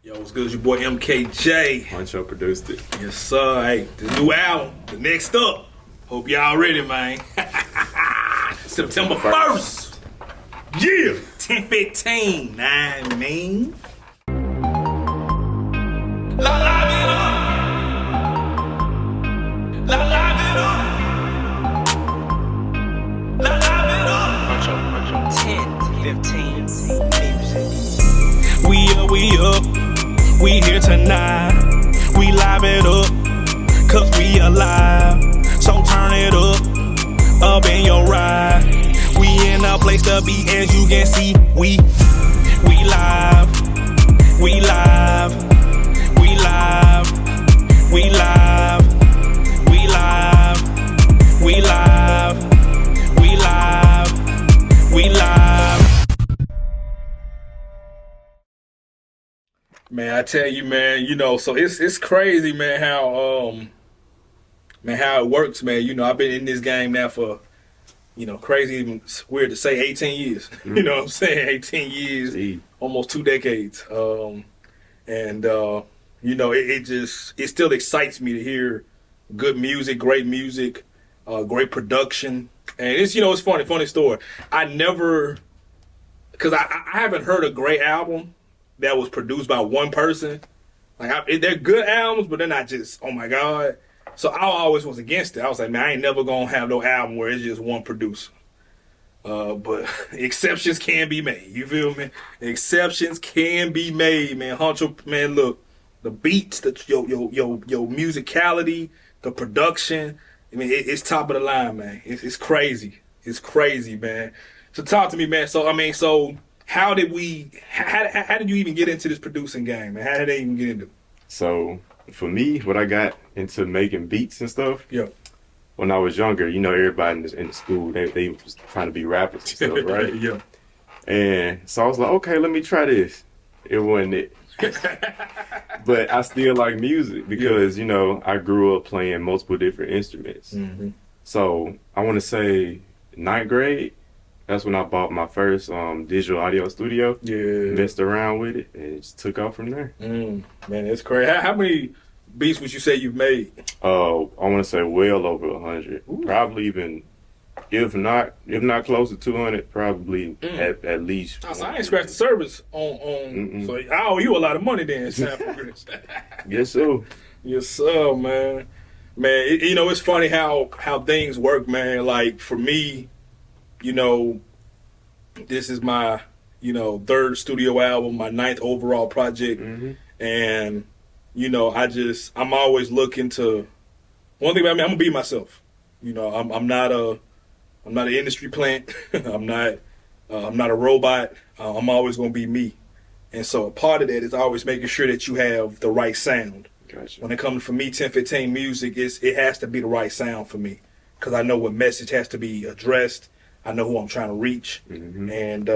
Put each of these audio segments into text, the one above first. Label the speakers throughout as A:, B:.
A: Yo, what's good? It's your boy M.K.J.
B: Huncho produced it.
A: Yes, sir. Hey, the new album, the next up. Hope y'all ready, man. September 1st. Yeah. 10-15. I mean. La la vida. La la vida. La la vida. 10-15. We up. We here tonight, we live it up, cause we alive. So turn it up in your ride. We in a place to be, as you can see. We live, we live, we live, we live, we live, we live, we live, we live. Man, I tell you, man, so it's crazy, man, how it works, man. I've been in this game now for, crazy, even weird to say, 18 years.
B: Mm-hmm.
A: You know what I'm saying? 18 years, almost 2 decades. It still excites me to hear good music, great production. And it's funny story. Because I haven't heard a great album that was produced by one person. They're good albums, but they're not just, oh my God. So I always was against it. I was like, man, I ain't never gonna have no album where it's just one producer. But exceptions can be made. You feel me? Exceptions can be made, man. Huncho, man, look, the beats, your musicality, the production. I mean, it's top of the line, man. It's crazy. It's crazy, man. So talk to me, man. So how did you even get into this producing game, man? How did they even get into it?
B: So for me, when I got into making beats and stuff,
A: yeah,
B: when I was younger, everybody in the school, they was trying to be rappers and stuff, right?
A: Yeah.
B: And so I was like, okay, let me try this. It wasn't it. But I still like music because, I grew up playing multiple different instruments.
A: Mm-hmm.
B: So I want to say 9th grade, that's when I bought my first digital audio studio.
A: Yeah.
B: Messed around with it, and it just took off from there.
A: Man, that's crazy. How many beats would you say you've made?
B: I want to say well over 100. Ooh. Probably even, if not close to 200, probably at least.
A: So I ain't scratched the service on. So I owe you a lot of money then.
B: Yes, sir.
A: Yes, sir, man. Man, it's funny how things work, man. Like for me, this is my, 3rd studio album, my 9th overall project. Mm-hmm. And, I'm always looking to, one thing about me, I'm gonna be myself. I'm not an industry plant. I'm not a robot. I'm always gonna be me. And so a part of that is always making sure that you have the right sound.
B: Gotcha.
A: When it comes for me, 10-15 music, it has to be the right sound for me. Cause I know what message has to be addressed. I know who I'm trying to reach. Mm-hmm. And,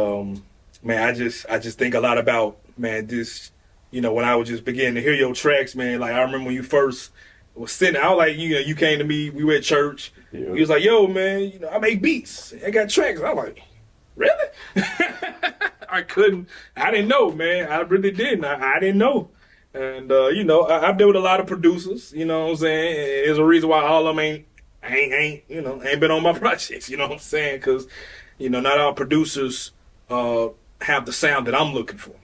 A: man, I just think a lot about, man, this, when I was just beginning to hear your tracks, man, like I remember when you first was sitting, I was like, you came to me, we were at church. Yeah. You was like, yo, man, I make beats. I got tracks. I was like, really? I didn't know, man. I really didn't. I didn't know. And, I've dealt with a lot of producers, you know what I'm saying? There's a reason why all of them ain't been on my projects, you know what I'm saying? Because, not all producers have the sound that I'm looking for.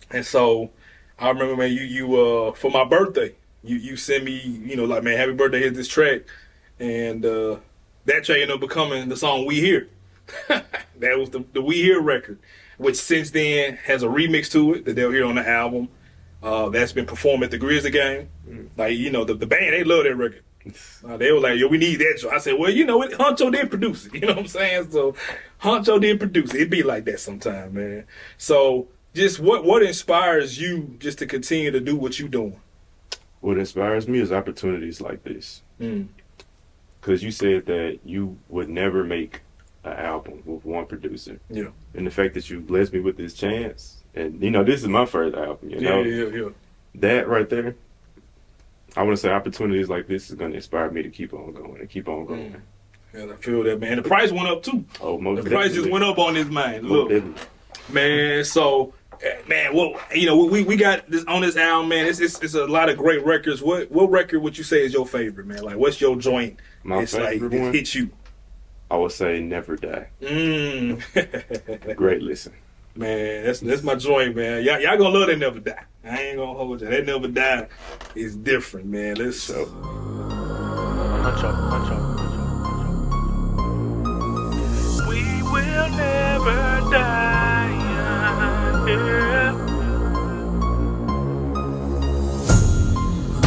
A: And so I remember, man, you for my birthday, you sent me, like, man, happy birthday, here's this track. And that track ended up becoming the song We Hear. That was the We Hear record, which since then has a remix to it that they'll hear on the album. That's been performed at the Grizzly game. Like, the band, they love that record. They were like, yo, we need that. I said, well, Huncho did produce it. You know what I'm saying? So Huncho did produce it. It'd be like that sometime, man. So just what inspires you just to continue to do what you're doing?
B: What inspires me is opportunities like this. Because you said that you would never make an album with one producer. Yeah. And the fact that you blessed me with this chance, and this is my first album,
A: Yeah.
B: That right there, I want to say opportunities like this is going to inspire me to keep on going and keep on going.
A: Yeah, I feel that, man. The price went up too.
B: Oh, most
A: The price just went up on this, man. Look, man, so Man, well, we got this on this album, man. It's a lot of great records. What record would you say is your favorite, man? Like, what's your joint?
B: My favorite one?
A: It hits you.
B: I would say Never Die. Great listen.
A: Man, that's my joint, man. Y'all gonna love that Never Die. I ain't gonna hold you. That Never Die is different, man. Let's show.
C: Punch up. We will never die. Yeah.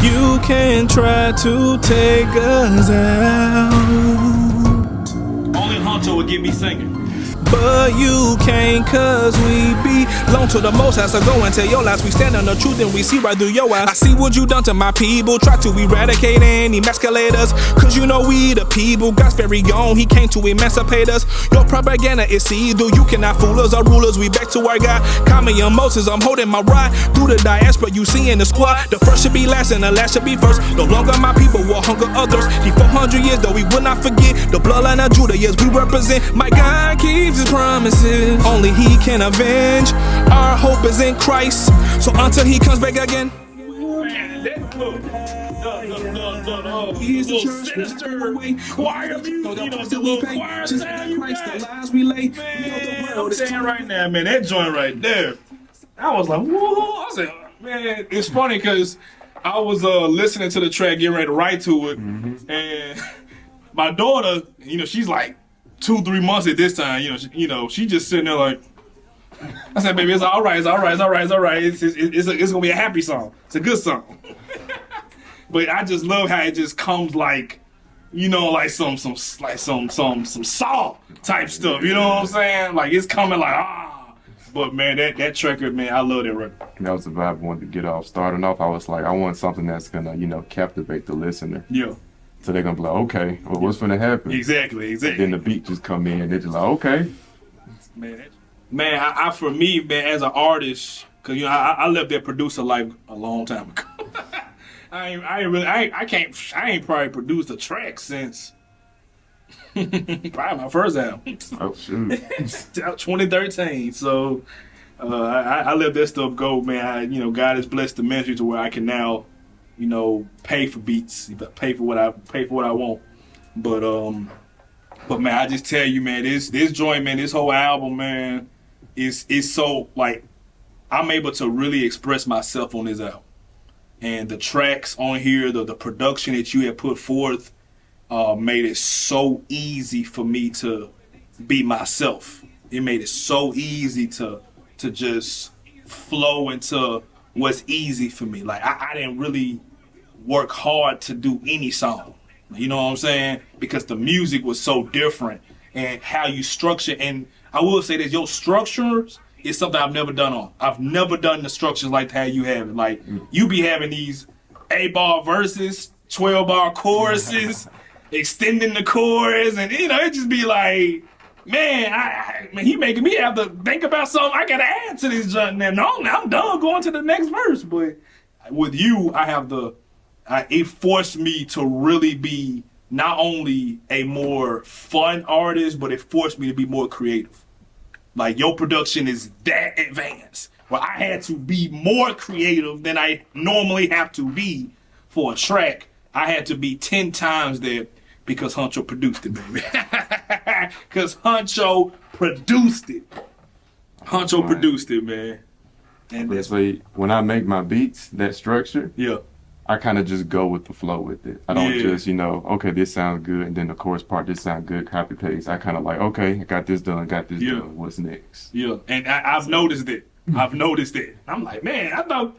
C: You can try to take us out.
A: Only Huncho would get me singing.
C: But you can't, cause we belong to the Most High. So go and tell your lies. We stand on the truth and we see right through your eyes. I see what you done to my people. Try to eradicate and emasculate us. Cause you know we the people. God's very own. He came to emancipate us. Your propaganda is see-through. You cannot fool us. Our rulers, we back to our God. Call me young Moses. I'm holding my rod. Through the diaspora you see in the squad. The first should be last and the last should be first. No longer my people will hunger others. These 400 years though we will not forget. The bloodline of Judah, yes, we represent. My God keeps his promises, only he can avenge. Our hope is in Christ, so until he comes back again.
A: He's the sinister choir, the little choir sound you got. The lies we lay. Man, I'm saying right now, man, that joint right there, I was like, whoa. I said, man, it's funny because I was listening to the track, getting ready to write to it, and my daughter, she's like 2-3 months at this time, she just sitting there like, I said, baby, it's all right. It's gonna be a happy song. It's a good song. But I just love how it just comes like, like some Saw type stuff. You know what I'm saying? Like it's coming like But man, that record, man, I love that record.
B: That was the vibe I wanted to get off. Starting off, I was like, I want something that's gonna, captivate the listener.
A: Yeah.
B: So they're gonna be like, okay, well, what's gonna happen?
A: Exactly.
B: Then the beat just come in, and they're just like, okay.
A: Man, I for me, man, as an artist, cause I left that producer life a long time ago. I ain't probably produced a track since probably my first album.
B: Oh shoot.
A: 2013. So I let that stuff go, man. God has blessed the ministry to where I can now, pay for beats, pay for what I want. But man, I just tell you, man, this joint, man, this whole album, man, is so like I'm able to really express myself on this album. And the tracks on here, the production that you have put forth, made it so easy for me to be myself. It made it so easy to just flow into what's easy for me. Like I didn't really work hard to do any song. You know what I'm saying? Because the music was so different and how you structure. And I will say that your structures is something I've never done on. I've never done the structures like how you have it. Like you be having these 8-bar verses, 12-bar choruses, extending the chorus, and it just be like, man, he making me have to think about something I gotta add to this junk. Now, I'm done going to the next verse. But with you, it forced me to really be not only a more fun artist, but it forced me to be more creative. Like your production is that advanced. Well, I had to be more creative than I normally have to be for a track. I had to be 10 times there because Huncho produced it, baby. Because Huncho produced it. Produced it, man. And
B: that's why when I make my beats, that structure, I kind of just go with the flow with it. I don't just, okay, this sounds good, and then the chorus part, this sounds good, copy paste. I kind of like, okay, I got this done, done. What's next?
A: Yeah, and I've noticed it. I'm like, man, I thought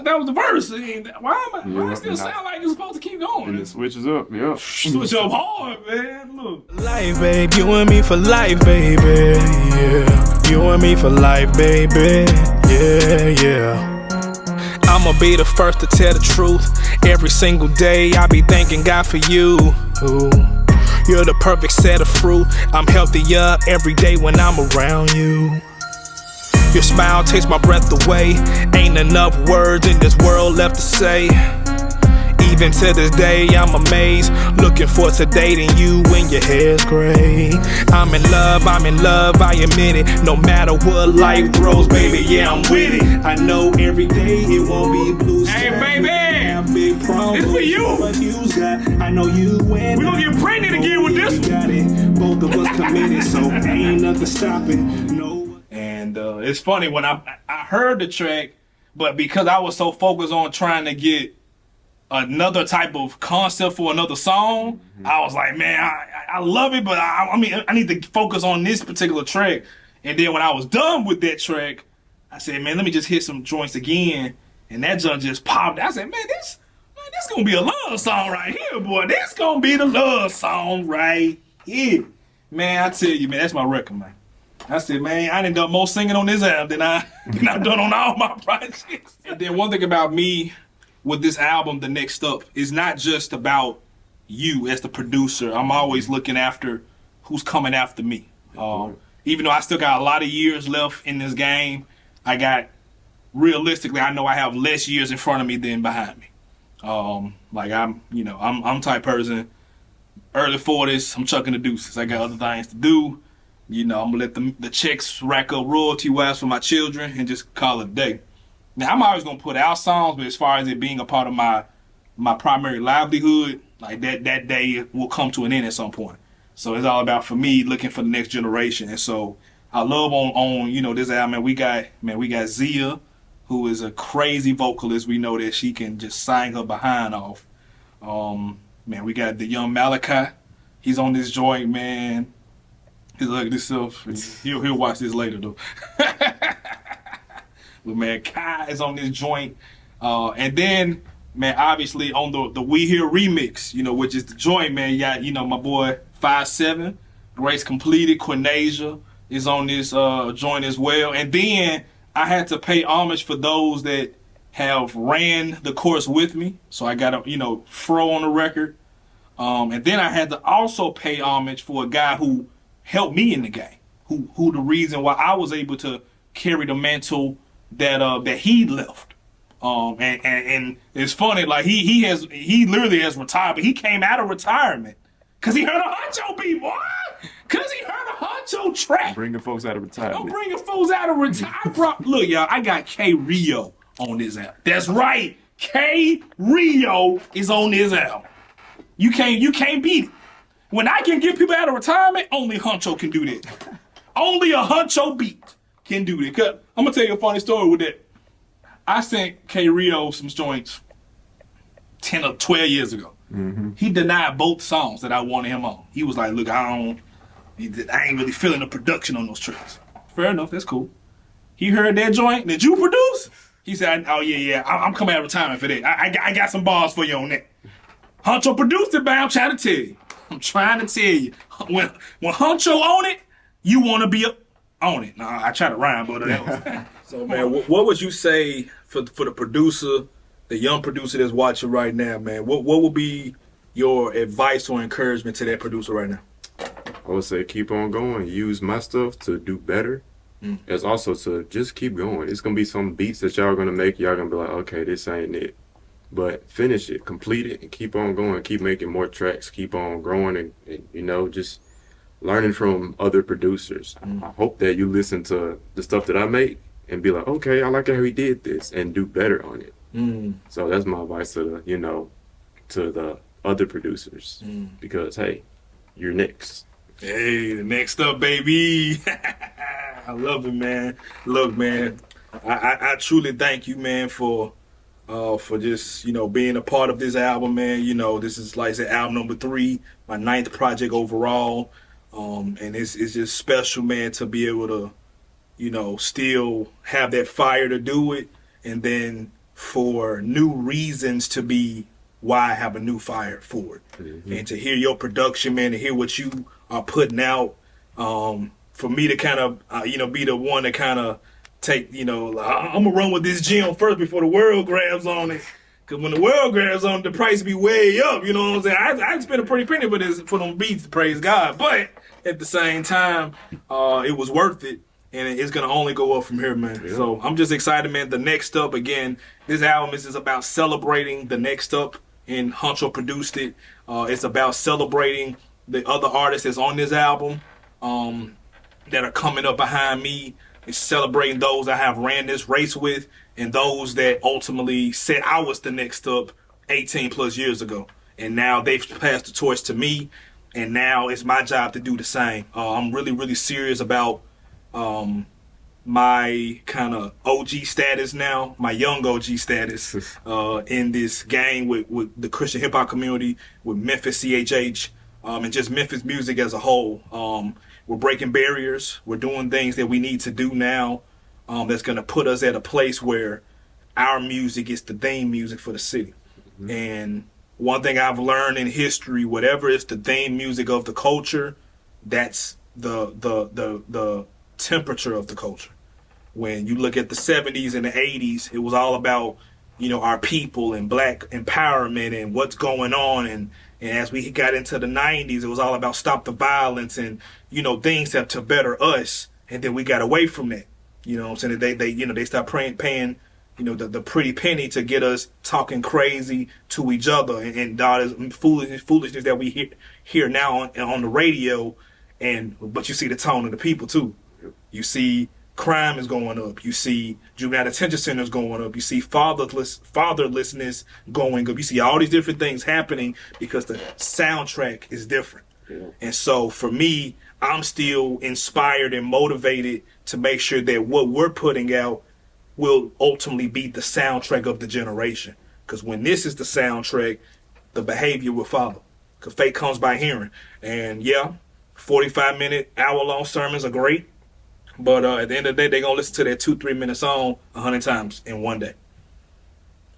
A: that was the verse. Why it still sound like it's supposed to keep going?
B: And it switches up,
A: Switch up hard, man. Look.
C: Life, babe, you and me for life, baby. Yeah, you and me for life, baby. Yeah. I'ma be the first to tell the truth. Every single day I be thanking God for you. Ooh. You're the perfect set of fruit. I'm healthier every day when I'm around you. Your smile takes my breath away. Ain't enough words in this world left to say. Even to this day, I'm amazed. Looking forward to dating you when your hair's gray. I'm in love, I admit it. No matter what life throws, baby, yeah, I'm with it. I know every day it won't be blue sky.
D: Hey, baby,
C: big
D: it's for you.
C: But you got, I know you win.
D: We gonna get pregnant again with this one.
C: Got it. Both of us committed, so ain't nothing stopping. No.
A: And it's funny when I heard the track, but because I was so focused on trying to get another type of concept for another song, I was like, man, I love it, but I mean, I need to focus on this particular track. And then when I was done with that track, I said, man, let me just hit some joints again. And that joint just popped. I said, man, this gonna be a love song right here, boy. This gonna be the love song right here. Man, I tell you, man, that's my record, man. I said, man, I done done more singing on this album than I've done on all my projects. And then one thing about me with this album, The Next Up, is not just about you as the producer. I'm always looking after who's coming after me. Even though I still got a lot of years left in this game, realistically, I know I have less years in front of me than behind me. Like I'm type person, early 40s, I'm chucking the deuces. I got other things to do. I'm gonna let the checks rack up royalty-wise for my children and just call it a day. Now, I'm always gonna put out songs, but as far as it being a part of my primary livelihood, like that day will come to an end at some point. So it's all about, for me, looking for the next generation. And so I love on this album, we got Zia, who is a crazy vocalist. We know that she can just sing her behind off. We got the young Malachi. He's on this joint, man. He's like this stuff. He'll watch this later though. But man, Kai is on this joint. And then, man, obviously on the We Here remix, which is the joint, man, you got, my boy 5'7", Grace Completed, Quinasia is on this joint as well. And then I had to pay homage for those that have ran the course with me. So I got a, Fro on the record. And then I had to also pay homage for a guy who helped me in the game, who the reason why I was able to carry the mantle that he left. And it's funny, like he literally has retired, but he came out of retirement because he heard a Huncho beat, boy. Because he heard a Huncho track.
B: Bringing folks out of retirement.
A: I'm bringing folks out of retirement. Look, y'all, I got K Rio on this album. That's right. K Rio is on this album. You can't beat it. When I can get people out of retirement, only Huncho can do that. Only a Huncho beat can do that. Cause I'm gonna tell you a funny story with that. I sent K Rio some joints 10 or 12 years ago. Mm-hmm. He denied both songs that I wanted him on. He was like, look, I ain't really feeling the production on those tracks. Fair enough, that's cool. He heard that joint that you produce. He said, oh yeah, I'm coming out of retirement for that. I got some bars for you on that. Huncho produced it, but I'm trying to tell you. When Huncho on it, you want to be on it. Nah, I try to rhyme, but that was... So, man, what would you say for the producer, the young producer that's watching right now, man? What would be your advice or encouragement to that producer right now?
B: I would say keep on going. Use my stuff to do better. As also to just keep going. It's going to be some beats that y'all going to make. Y'all going to be like, okay, this ain't it. But finish it, complete it, and keep on going. Keep making more tracks. Keep on growing and just learning from other producers. I hope that you listen to the stuff that I make and be like, okay, I like how he did this, and do better on it. So that's my advice to the other producers, because hey, you're next.
A: Hey, the next up, baby. I love it, man. Look, man, I truly thank you, man, for just being a part of this album, man. This is, like I said, album number 3, my 9th project overall, and it's just special, man, to be able to still have that fire to do it, and then for new reasons to be why I have a new fire for it. And to hear your production, man, to hear what you are putting out, for me to kind of be the one to kind of take, I'm gonna run with this gem first before the world grabs on it. Cause when the world grabs on it, the price be way up. You know what I'm saying? I spent a pretty penny for them beats, praise God. But at the same time, it was worth it. And it's going to only go up from here, man. Yeah. So I'm just excited, man. The Next Up, again, this album is just about celebrating the next up and Huncho produced it. It's about celebrating the other artists that's on this album that are coming up behind me. It's celebrating those I have ran this race with and those that ultimately said I was the next up 18 plus years ago. And now they've passed the torch to me, and now it's my job to do the same. I'm really, really serious about my kind of OG status now, my young OG status in this game with the Christian hip hop community, with Memphis TN, and just Memphis music as a whole. We're breaking barriers. We're doing things that we need to do now that's going to put us at a place where our music is the theme music for the city. Mm-hmm. And one thing I've learned in history, whatever is the theme music of the culture, that's the temperature of the culture. When you look at the 70s and the 80s, it was all about, our people and black empowerment and what's going on. And as we got into the 90s, it was all about stop the violence and, things to better us. And then we got away from that. You know what I'm saying? They stopped paying the pretty penny to get us talking crazy to each other and all this foolishness that we hear now on the radio. But you see the tone of the people too. You see crime is going up. You see juvenile detention centers going up. You see fatherlessness going up. You see all these different things happening because the soundtrack is different. Yeah. And so for me, I'm still inspired and motivated to make sure that what we're putting out will ultimately be the soundtrack of the generation. Because when this is the soundtrack, the behavior will follow. Because faith comes by hearing. And 45-minute, hour-long sermons are great. But at the end of the day, they're going to listen to that 2-3 minute song 100 times in one day.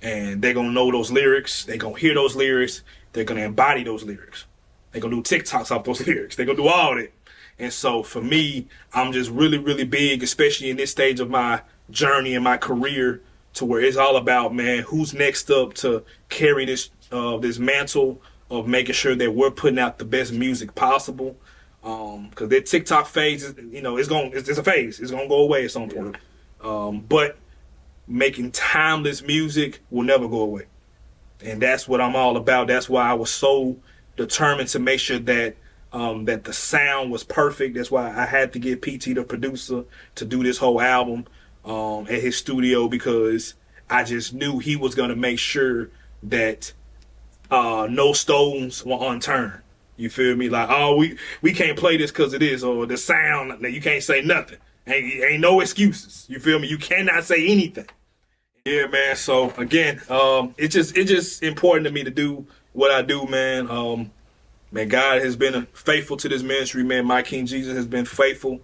A: And they're going to know those lyrics. They're going to hear those lyrics. They're going to embody those lyrics. They're going to do TikToks off those lyrics. They're going to do all that. And so for me, I'm just really, really big, especially in this stage of my journey and my career, to where it's all about, man, who's next up to carry this mantle of making sure that we're putting out the best music possible. Because that TikTok phase is, it's a phase. It's gonna go away at some point. But making timeless music will never go away, and that's what I'm all about. That's why I was so determined to make sure that that the sound was perfect. That's why I had to get PT, the producer, to do this whole album at his studio, because I just knew he was gonna make sure that no stones were unturned. You feel me? Like, we can't play this because it is, or the sound, you can't say nothing. Ain't no excuses. You feel me? You cannot say anything. Yeah, man. So again, it's just important to me to do what I do, man. Man, God has been faithful to this ministry, man. My King Jesus has been faithful,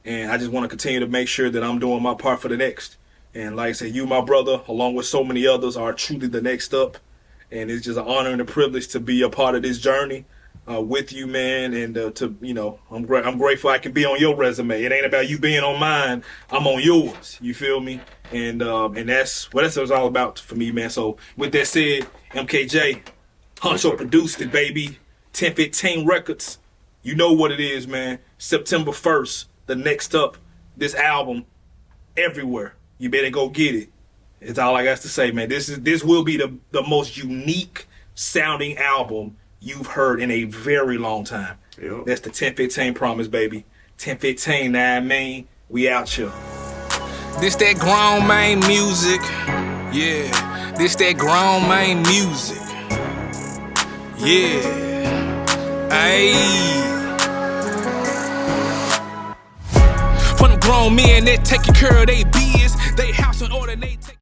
A: and I just want to continue to make sure that I'm doing my part for the next. And like I said, you, my brother, along with so many others, are truly the next up. And it's just an honor and a privilege to be a part of this journey with you, man. And I'm grateful I can be on your resume. It ain't about you being on mine. I'm on yours. You feel me? And that's what it's all about for me, man. So with that said, M.K.J, Huncho produced it, baby. 1015 Records. You know what it is, man. September 1st, the next up, this album, everywhere. You better go get it. It's all I got to say, man. This will be the most unique sounding album you've heard in a very long time. Yep. That's the 1015 promise, baby. 1015, nah, I mean, we out here.
C: This that grown man music. Yeah. This that grown man music. Yeah. Ayy. For them grown men that taking care of they biz, they house in order, they take